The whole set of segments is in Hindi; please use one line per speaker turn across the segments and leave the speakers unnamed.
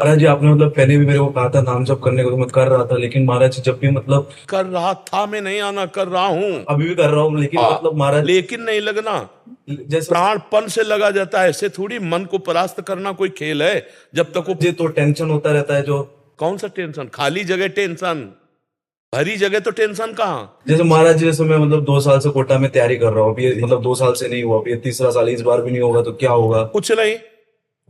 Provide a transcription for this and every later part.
महाराज जी आपने मतलब पहले भी मेरे को कहा था नाम जप करने को, तो मैं कर रहा था, लेकिन महाराज जी जब भी मतलब
कर रहा था, मैं नहीं आना, कर रहा हूं।
अभी भी कर रहा हूँ, लेकिन मतलब महाराज
लेकिन नहीं लगना,
जैसे
प्राणपण से लगा जाता है। ऐसे थोड़ी मन को परास्त करना कोई खेल है। जब तक वो,
महाराज जी तो टेंशन होता रहता है जो।
कौन सा टेंशन? खाली जगह टेंशन, भरी जगह तो टेंशन कहाँ।
जैसे महाराज जी, जैसे मैं मतलब 2 साल से कोटा में तैयारी कर रहा हूँ, अभी मतलब 2 साल से नहीं हुआ, अभी ये तीसरा साल है, इस बार भी नहीं होगा तो क्या होगा?
कुछ नहीं,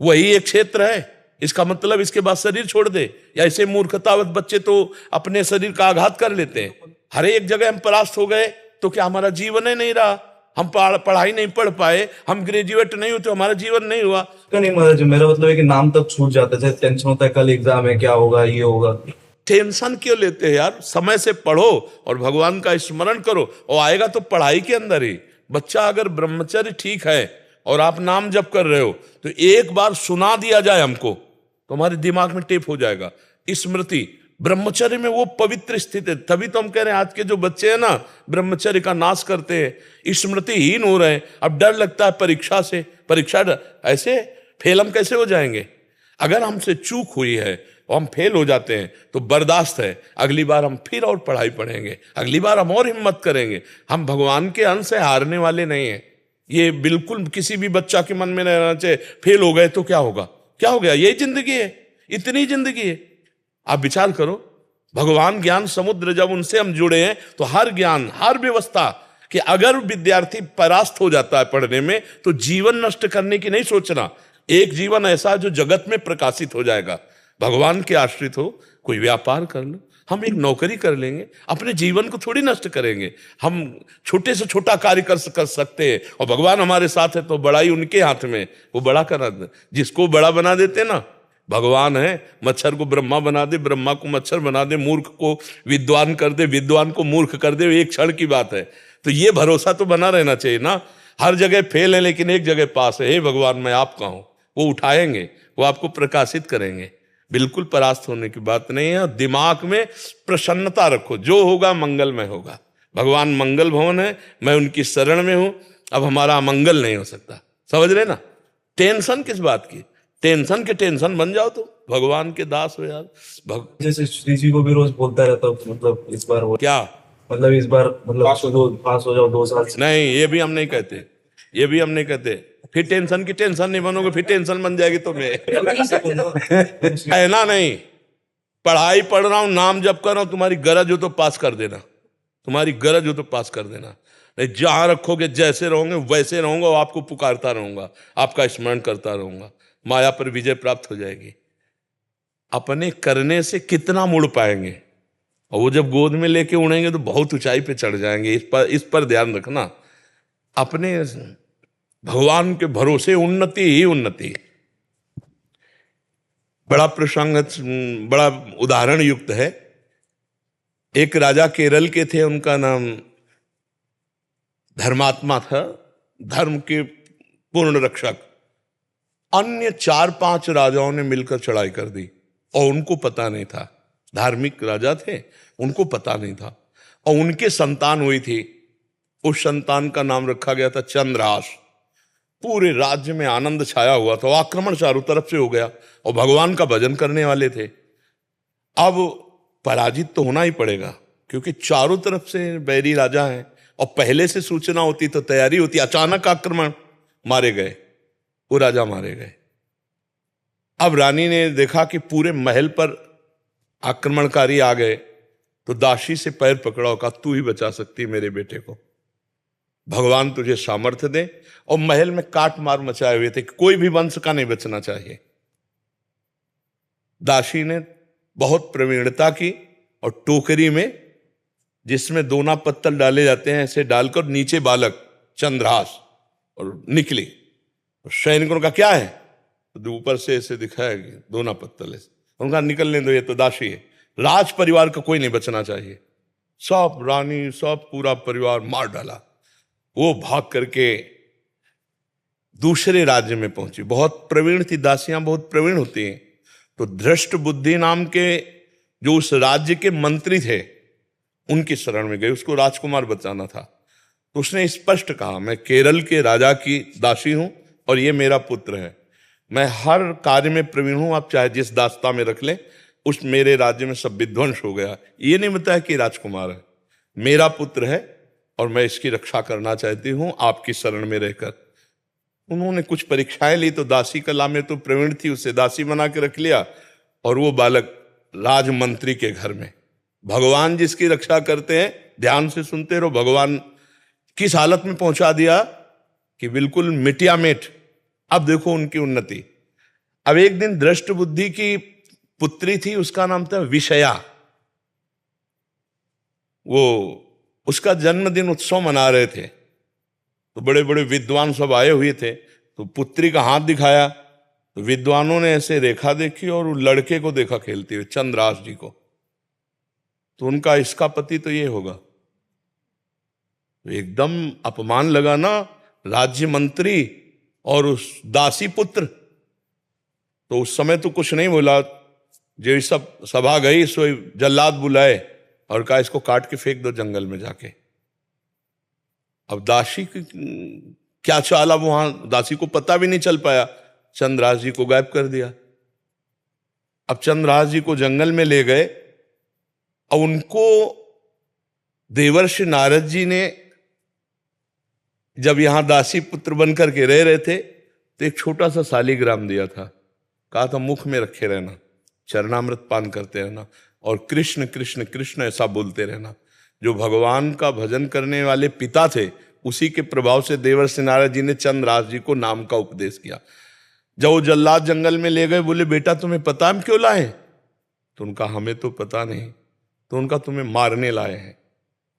वही एक क्षेत्र है। इसका मतलब इसके बाद शरीर छोड़ दे? या ऐसे मूर्खतावत बच्चे तो अपने शरीर का आघात कर लेते हैं। हर एक जगह हम परास्त हो गए तो क्या हमारा जीवन ही नहीं रहा? हम पढ़ाई नहीं पढ़ पाए, हम ग्रेजुएट नहीं हुए तो हमारा जीवन नहीं हुआ।
क्या नहीं महाराज जी, मेरा मतलब है कि नाम तक छूट जाता है, जैसे टेंशन होता है कल एग्जाम है, क्या होगा, ये होगा।
टेंशन क्यों लेते हैं यार? समय से पढ़ो और भगवान का स्मरण करो, और आएगा तो पढ़ाई के अंदर ही। बच्चा अगर ब्रह्मचर्य ठीक है और आप नाम जप कर रहे हो, तो एक बार सुना दिया जाए हमको तो हमारे दिमाग में टेप हो जाएगा स्मृति। ब्रह्मचर्य में वो पवित्र स्थिति है। तभी तो हम कह रहे हैं आज के जो बच्चे हैं ना, ब्रह्मचर्य का नाश करते हैं, स्मृतिहीन हो रहे हैं। अब डर लगता है परीक्षा से, ऐसे फेल हम कैसे हो जाएंगे? अगर हमसे चूक हुई है और हम फेल हो जाते हैं तो बर्दाश्त है, अगली बार हम फिर और पढ़ाई पढ़ेंगे, अगली बार हम और हिम्मत करेंगे। हम भगवान के अंश से हारने वाले नहीं हैं। ये बिल्कुल किसी भी बच्चा के मन में नहीं रहना चाहिए फेल हो गए तो क्या होगा, क्या हो गया, यही जिंदगी है, इतनी जिंदगी है। आप विचार करो, भगवान ज्ञान समुद्र, जब उनसे हम जुड़े हैं तो हर ज्ञान, हर व्यवस्था, कि अगर विद्यार्थी परास्त हो जाता है पढ़ने में तो जीवन नष्ट करने की नहीं सोचना। एक जीवन ऐसा जो जगत में प्रकाशित हो जाएगा। भगवान के आश्रित हो, कोई व्यापार कर लो, हम एक नौकरी कर लेंगे, अपने जीवन को थोड़ी नष्ट करेंगे। हम छोटे से छोटा कार्य कर सकते हैं, और भगवान हमारे साथ है तो बड़ाई उनके हाथ में, वो बड़ा करा दे। जिसको बड़ा बना देते ना, भगवान है। मच्छर को ब्रह्मा बना दे, ब्रह्मा को मच्छर बना दे, मूर्ख को विद्वान कर दे, विद्वान को मूर्ख कर दे, एक क्षण की बात है। तो ये भरोसा तो बना रहना चाहिए ना। हर जगह फेल है लेकिन एक जगह पास है। हे भगवान, मैं आपका हूं। वो उठाएंगे, वो आपको प्रकाशित करेंगे। बिल्कुल परास्त होने की बात नहीं है। दिमाग में प्रसन्नता रखो, जो होगा मंगलमय होगा। भगवान मंगल भवन है, मैं उनकी शरण में हूं। अब हमारा अमंगल नहीं हो सकता, समझ रहे ना? टेंशन किस बात की? टेंशन के टेंशन बन जाओ तो भगवान के दास हो यार।
जैसे श्री जी को भी रोज बोलता रहता हूँ, मतलब इस बार हो,
क्या?
मतलब इस बार मतलब पास हो जाओ 2 साल से।
नहीं, ये भी हम नहीं कहते, ये भी हम नहीं कहते। फिर टेंशन की टेंशन नहीं बनोगे, फिर टेंशन बन जाएगी तुम्हें। है ना? नहीं, पढ़ाई पढ़ रहा हूं, नाम जप कर रहा हूं, तुम्हारी गरज हो तो पास कर देना, तुम्हारी गरज हो तो पास कर देना। नहीं, जहां रखोगे जैसे रहोगे वैसे रहूंगा, और आपको पुकारता रहूंगा, आपका स्मरण करता रहूंगा, माया पर विजय प्राप्त हो जाएगी। अपने करने से कितना मुड़ पाएंगे, और वो जब गोद में लेके उड़ेंगे तो बहुत ऊंचाई पे चढ़ जाएंगे। इस पर ध्यान रखना। अपने भगवान के भरोसे उन्नति ही उन्नति। बड़ा प्रसंग, बड़ा उदाहरण युक्त है। एक राजा केरल के थे, उनका नाम धर्मात्मा था, धर्म के पूर्ण रक्षक। अन्य 4-5 राजाओं ने मिलकर चढ़ाई कर दी और उनको पता नहीं था। धार्मिक राजा थे, उनको पता नहीं था। और उनके संतान हुई थी, उस संतान का नाम रखा गया था चंद्रहास। पूरे राज्य में आनंद छाया हुआ था, आक्रमण चारों तरफ से हो गया, और भगवान का भजन करने वाले थे। अब पराजित तो होना ही पड़ेगा, क्योंकि चारों तरफ से बैरी राजा हैं, और पहले से सूचना होती तो तैयारी होती। अचानक आक्रमण, मारे गए, वो राजा मारे गए। अब रानी ने देखा कि पूरे महल पर आक्रमणकारी आ गए, तो दासी से पैर पकड़ा और कहा, तू ही बचा सकती मेरे बेटे को, भगवान तुझे सामर्थ्य दे। और महल में काट मार मचाए हुए थे, कोई भी वंश का नहीं बचना चाहिए। दासी ने बहुत प्रवीणता की, और टोकरी में जिसमें दोना पत्तल डाले जाते हैं, ऐसे डालकर नीचे बालक चंद्रहास, और निकली। और सैनिकों का क्या है, तो ऊपर से ऐसे दिखाया कि दोना पत्तल है। उनका निकलने दो, ये तो दासी है, राज परिवार का कोई नहीं बचना चाहिए। सब रानी, सब पूरा परिवार मार डाला। वो भाग करके दूसरे राज्य में पहुंची। बहुत प्रवीण थी, दासियां बहुत प्रवीण होती हैं। तो धृष्ट बुद्धि नाम के जो उस राज्य के मंत्री थे, उनकी शरण में गई, उसको राजकुमार बचाना था। तो उसने स्पष्ट कहा, मैं केरल के राजा की दासी हूं और ये मेरा पुत्र है, मैं हर कार्य में प्रवीण हूं, आप चाहे जिस दास्ता में रख लें, उस मेरे राज्य में सब विध्वंस हो गया। ये नहीं बताया कि राजकुमार है, मेरा पुत्र है और मैं इसकी रक्षा करना चाहती हूं आपकी शरण में रहकर। उन्होंने कुछ परीक्षाएं ली तो दासी कला में तो प्रवीण थी, उसे दासी बना के रख लिया और वो बालक राजमंत्री के घर में। भगवान जिसकी रक्षा करते हैं, ध्यान से सुनते रहो, भगवान किस हालत में पहुंचा दिया कि बिल्कुल मिटिया मिट। अब देखो उनकी उन्नति। अब एक दिन दृष्ट बुद्धि की पुत्री थी, उसका नाम था विषया। वो उसका जन्मदिन उत्सव मना रहे थे, तो बड़े बड़े विद्वान सब आए हुए थे। तो पुत्री का हाथ दिखाया तो विद्वानों ने ऐसे रेखा देखी और लड़के को देखा खेलते हुए, चंद्रास जी को। तो उनका इसका पति तो ये होगा। तो एकदम अपमान लगा ना, राज्य मंत्री और उस दासी पुत्र। तो उस समय तो कुछ नहीं बोला, जो सब सभा गई सो जल्लाद बुलाए और कहा इसको काट के फेंक दो जंगल में जाके। अब दासी की क्या चाल, अब वहां दासी को पता भी नहीं चल पाया, चंद्रास जी को गायब कर दिया। अब चंद्रास जी को जंगल में ले गए और उनको देवर्षि नारद जी ने जब यहां दासी पुत्र बनकर के रह रहे थे तो एक छोटा सा शालिग्राम दिया था। कहा था मुख में रखे रहना, चरणामृत पान करते रहना और कृष्ण कृष्ण कृष्ण ऐसा बोलते रहना। जो भगवान का भजन करने वाले पिता थे, उसी के प्रभाव से देवर्षि नारद जी ने चंद्रास जी को नाम का उपदेश किया। जब वो जल्लाद जंगल में ले गए, बोले बेटा तुम्हें पता हम क्यों लाए? तो उनका हमें तो पता नहीं। तो उनका तुम्हें मारने लाए हैं,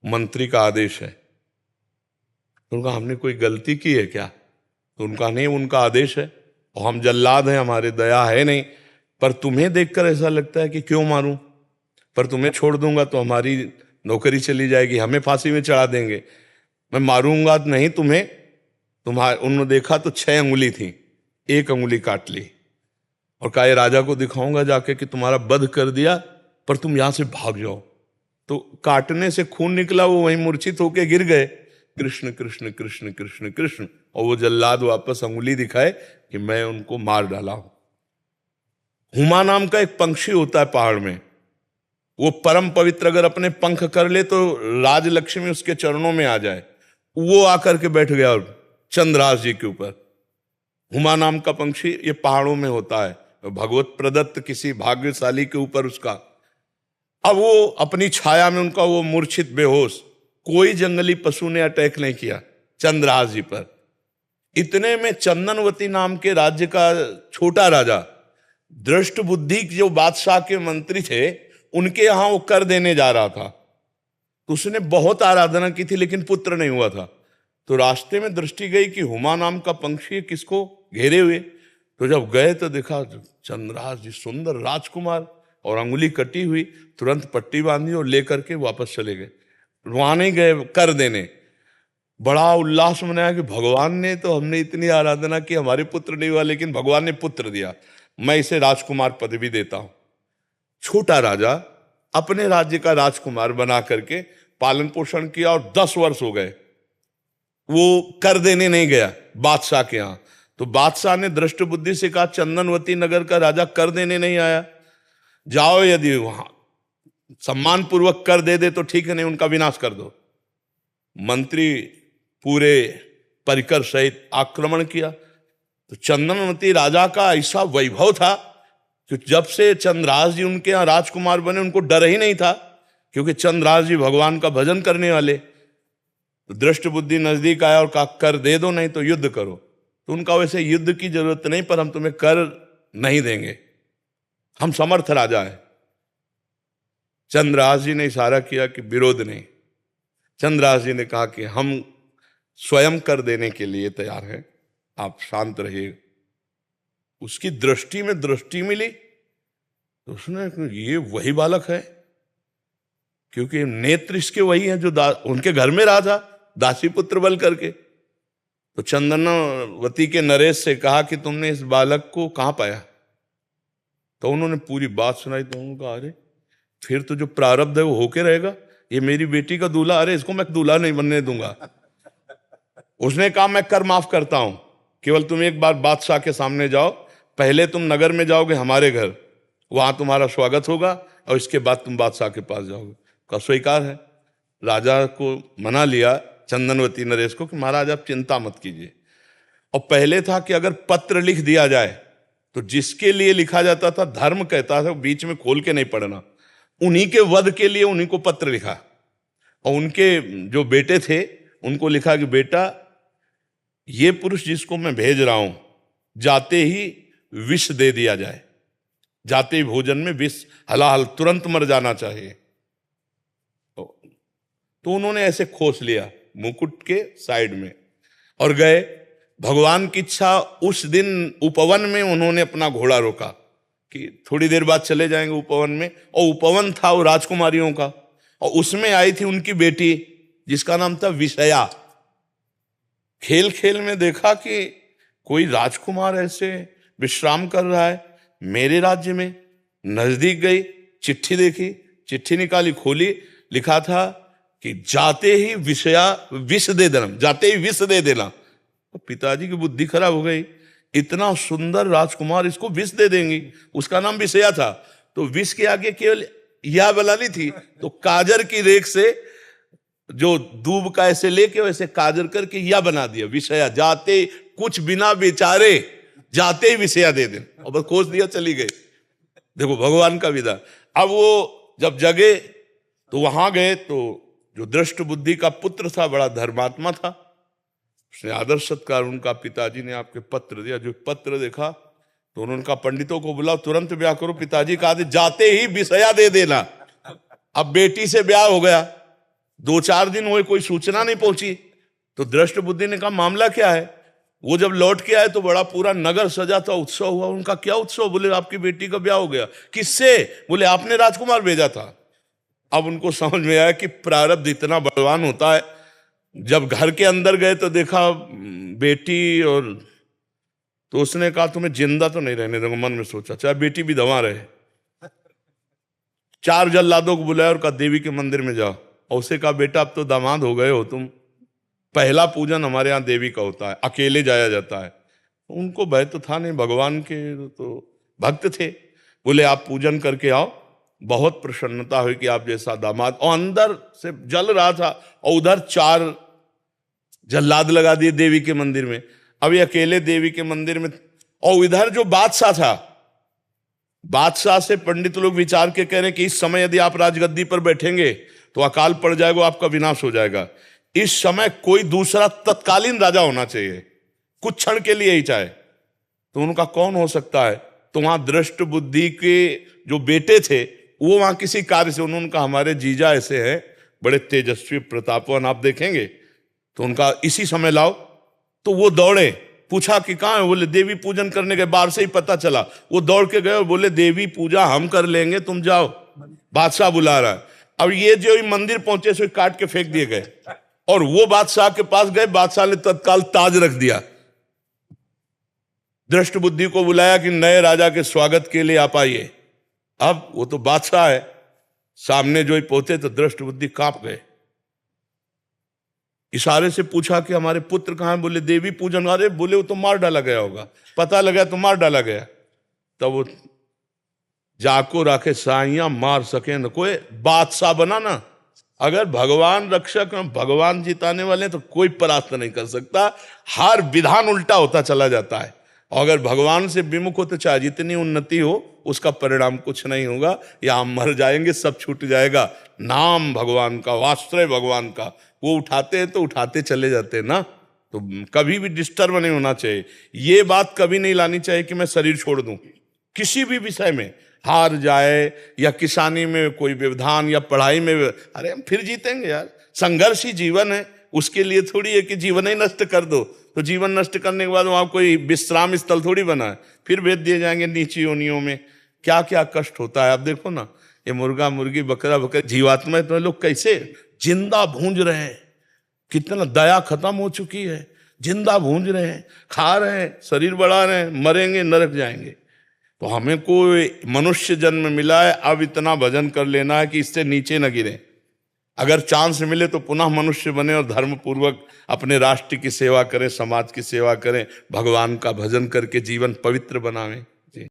मंत्री का आदेश है। तो उनका हमने कोई गलती की है क्या? तो उनका नहीं, उनका आदेश है और हम जल्लाद हैं, हमारे दया है नहीं। पर तुम्हें देखकर ऐसा लगता है कि क्यों मारूं, पर तुम्हें छोड़ दूंगा तो हमारी नौकरी चली जाएगी, हमें फांसी में चढ़ा देंगे। मैं मारूंगा नहीं तुम्हें। तुम्हारे उन्होंने देखा तो 6 अंगुली थी, 1 अंगुली काट ली और कहा ये राजा को दिखाऊंगा जाके कि तुम्हारा वध कर दिया, पर तुम यहां से भाग जाओ। तो काटने से खून निकला, वो वहीं मूर्छित होके गिर गए। कृष्ण कृष्ण कृष्ण कृष्ण कृष्ण, और वो जल्लाद वापस अंगुली दिखाए कि मैं उनको मार डाला हूं। हुमा नाम का एक पंक्षी होता है पहाड़ में, वो परम पवित्र, अगर अपने पंख कर ले तो राजलक्ष्मी उसके चरणों में आ जाए। वो आकर के बैठ गया चंद्रास जी के ऊपर। हुमा नाम का पंक्षी ये पहाड़ों में होता है, भगवत प्रदत्त किसी भाग्यशाली के ऊपर उसका। अब वो अपनी छाया में उनका वो मूर्छित बेहोश, कोई जंगली पशु ने अटैक नहीं किया चंद्रास जी पर। इतने में चंदनवती नाम के राज्य का छोटा राजा, दृष्ट बुद्धि जो बादशाह के मंत्री थे, उनके यहां वो कर देने जा रहा था। तो उसने बहुत आराधना की थी लेकिन पुत्र नहीं हुआ था। तो रास्ते में दृष्टि गई कि हुमा नाम का पंक्षी किसको घेरे हुए। तो जब गए तो देखा चंद्रास जी सुंदर राजकुमार और अंगुली कटी हुई, तुरंत पट्टी बांधी और लेकर के वापस चले गए। वहां नहीं गए कर देने, बड़ा उल्लास मनाया कि भगवान ने तो, हमने इतनी आराधना की, हमारे पुत्र नहीं हुआ लेकिन भगवान ने पुत्र दिया, मैं इसे राजकुमार पदवी देता हूं। छोटा राजा अपने राज्य का राजकुमार बना करके पालन पोषण किया और 10 वर्ष हो गए। वो कर देने नहीं गया बादशाह के यहां। तो बादशाह ने दृष्ट बुद्धि से कहा चंदनवती नगर का राजा कर देने नहीं आया, जाओ यदि वहां सम्मान पूर्वक कर दे तो ठीक है, नहीं उनका विनाश कर दो। मंत्री पूरे परिकर सहित आक्रमण किया। तो चंदनवती राजा का ऐसा वैभव था कि जब से चंद्रास जी उनके यहां राजकुमार बने, उनको डर ही नहीं था, क्योंकि चंद्रास जी भगवान का भजन करने वाले। तो दृष्ट बुद्धि नजदीक आया और कहा कर दे दो, नहीं तो युद्ध करो। तो उनका वैसे युद्ध की जरूरत नहीं, पर हम तुम्हें कर नहीं देंगे, हम समर्थ राजा है। चंद्रास जी ने इशारा किया कि विरोध नहीं। चंद्रास जी ने कहा कि हम स्वयं कर देने के लिए तैयार हैं, आप शांत रहिए। उसकी दृष्टि में दृष्टि मिली तो उसने, ये वही बालक है, क्योंकि नेत्र इसके वही हैं जो उनके घर में रहा था दासी पुत्र बल करके। तो चंदनवती के नरेश से कहा कि तुमने इस बालक को कहां पाया? तो उन्होंने पूरी बात सुनाई। तो उन्होंने कहा अरे फिर तो जो प्रारब्ध है वो होके रहेगा, ये मेरी बेटी का दूल्हा, अरे इसको मैं दूल्हा नहीं बनने दूंगा। उसने कहा मैं कर माफ करता हूं, केवल तुम एक बार बादशाह के सामने जाओ, पहले तुम नगर में जाओगे हमारे घर, वहां तुम्हारा स्वागत होगा और इसके बाद तुम बादशाह के पास जाओगे। का स्वीकार है। राजा को मना लिया चंदनवती नरेश को कि महाराज आप चिंता मत कीजिए। और पहले था कि अगर पत्र लिख दिया जाए तो जिसके लिए लिखा जाता था, धर्म कहता था बीच में खोल के नहीं पढ़ना, उन्हीं के वध के लिए उन्हीं को पत्र लिखा। और उनके जो बेटे थे उनको लिखा कि बेटा ये पुरुष जिसको मैं भेज रहा हूं, जाते ही विष दे दिया जाए, जाते ही भोजन में विष, हलाहल तुरंत मर जाना चाहिए। तो उन्होंने ऐसे खोस लिया मुकुट के साइड में और गए। भगवान की इच्छा, उस दिन उपवन में उन्होंने अपना घोड़ा रोका कि थोड़ी देर बाद चले जाएंगे उपवन में। और उपवन था वो राजकुमारियों का, और उसमें आई थी उनकी बेटी जिसका नाम था विषया। खेल खेल में देखा कि कोई राजकुमार ऐसे विश्राम कर रहा है मेरे राज्य में। नजदीक गई, चिट्ठी देखी, चिट्ठी निकाली, खोली, लिखा था कि जाते ही विषया विष दे देना, जाते ही विष दे देना। तो पिताजी की बुद्धि खराब हो गई, इतना सुंदर राजकुमार इसको विष दे देंगी। उसका नाम विषया था, तो विष के आगे केवल या बनानी थी, तो काजर की रेख से जो दूब का ऐसे लेके वैसे काजर करके या बना दिया विषया। जाते कुछ बिना विचारे जाते ही विषया दे दें, और बस खोज दिया, चली गई। देखो भगवान का विधा। अब वो जब जगे तो वहां गए, तो जो दृष्ट बुद्धि का पुत्र था, बड़ा धर्मात्मा था, उसने आदर सत्कार, उनका पिताजी ने आपके पत्र दिया। जो पत्र देखा तो उन्होंने कहा पंडितों को बुलाओ, तुरंत ब्याह करो। पिताजी का आदेश, जाते ही विषया दे देना। अब बेटी से ब्याह हो गया, 2-4 दिन हुए, कोई सूचना नहीं पहुंची। तो दृष्ट बुद्धि ने कहा मामला क्या है। वो जब लौट के आए तो बड़ा पूरा नगर सजा था, उत्सव हुआ। उनका क्या उत्सव? बोले आपकी बेटी का ब्याह हो गया। किससे? बोले आपने राजकुमार भेजा था। अब उनको समझ में आया कि प्रारब्ध इतना बलवान होता है। जब घर के अंदर गए तो देखा बेटी, और तो उसने कहा तुम्हें जिंदा तो नहीं रहने दूंगा। मन में सोचा चाहे बेटी भी दवा रहे। 4 जल्लादों को बुलाया और कहा देवी के मंदिर में जाओ। और उसे कहा बेटा अब तो दामाद हो गए हो तुम, पहला पूजन हमारे यहाँ देवी का होता है, अकेले जाया जाता है। उनको भय तो था नहीं, भगवान के तो भक्त थे। बोले आप पूजन करके आओ, बहुत प्रसन्नता हुई कि आप जैसा दामाद। और अंदर से जल रहा था, और उधर 4 जल्लाद लगा दिए देवी के मंदिर में। अभी अकेले देवी के मंदिर में, और इधर जो बादशाह था, बादशाह से पंडित लोग विचार के कह रहे हैं कि इस समय यदि आप राजगद्दी पर बैठेंगे तो अकाल पड़ जाएगा, आपका विनाश हो जाएगा। इस समय कोई दूसरा तत्कालीन राजा होना चाहिए, कुछ क्षण के लिए ही चाहे। तो उनका कौन हो सकता है? तो वहां दृष्ट बुद्धि के जो बेटे थे वो वहां किसी कार्य से, उन्होंने कहा हमारे जीजा ऐसे हैं, बड़े तेजस्वी प्रतापवान, आप देखेंगे तो उनका इसी समय लाओ। तो वो दौड़े, पूछा कि कहाँ है? बोले देवी पूजन करने गए, बाहर से ही पता चला। वो दौड़ के गए और बोले देवी पूजा हम कर लेंगे, तुम जाओ, बादशाह बुला रहा है। अब ये जो मंदिर पहुंचे सो काट के फेंक दिए गए, और वो बादशाह के पास गए। बादशाह ने तत्काल ताज रख दिया। दृष्ट बुद्धि को बुलाया कि नए राजा के स्वागत के लिए आप आइए। अब वो तो बादशाह है, सामने जो ही पहुंचे तो दृष्ट बुद्धि कांप गए। इशारे से पूछा कि हमारे पुत्र कहां है? बोले देवी पूजन। अरे बोले वो तो मार डाला गया होगा, पता लगा तो मार डाला गया। तब वो जाको राखे साइया मार सके न कोई, बादशाह बना ना। अगर भगवान रक्षक, भगवान जिताने वाले तो कोई परास्त नहीं कर सकता। हर विधान उल्टा होता चला जाता है। और अगर भगवान से विमुख हो तो चाहे जितनी उन्नति हो उसका परिणाम कुछ नहीं होगा, या हम मर जाएंगे, सब छूट जाएगा। नाम भगवान का, वास्त्र भगवान का, वो उठाते हैं तो उठाते चले जाते हैं ना। तो कभी भी डिस्टर्ब नहीं होना चाहिए। ये बात कभी नहीं लानी चाहिए कि मैं शरीर छोड़ दूं किसी भी विषय में, हार जाए या किसानी में कोई व्यवधान या पढ़ाई में। अरे हम फिर जीतेंगे यार, संघर्ष ही जीवन है। उसके लिए थोड़ी है कि जीवन ही नष्ट कर दो। तो जीवन नष्ट करने के बाद वहां कोई विश्राम स्थल थोड़ी बना है, फिर भेज दिए जाएंगे नीची योनियों में। क्या क्या कष्ट होता है। आप देखो ना, ये मुर्गा मुर्गी बकरा बकरा जीवात्मा तो लोग कैसे जिंदा भूंज रहे हैं। कितना दया खत्म हो चुकी है, जिंदा भूंज रहे हैं, खा रहे हैं, शरीर बढ़ा रहे हैं, मरेंगे, नरक जाएंगे। तो हमें कोई मनुष्य जन्म मिला है, अब इतना भजन कर लेना है कि इससे नीचे न गिरे। अगर चांस मिले तो पुनः मनुष्य बने और धर्म पूर्वक अपने राष्ट्र की सेवा करें, समाज की सेवा करें, भगवान का भजन करके जीवन पवित्र बनावें।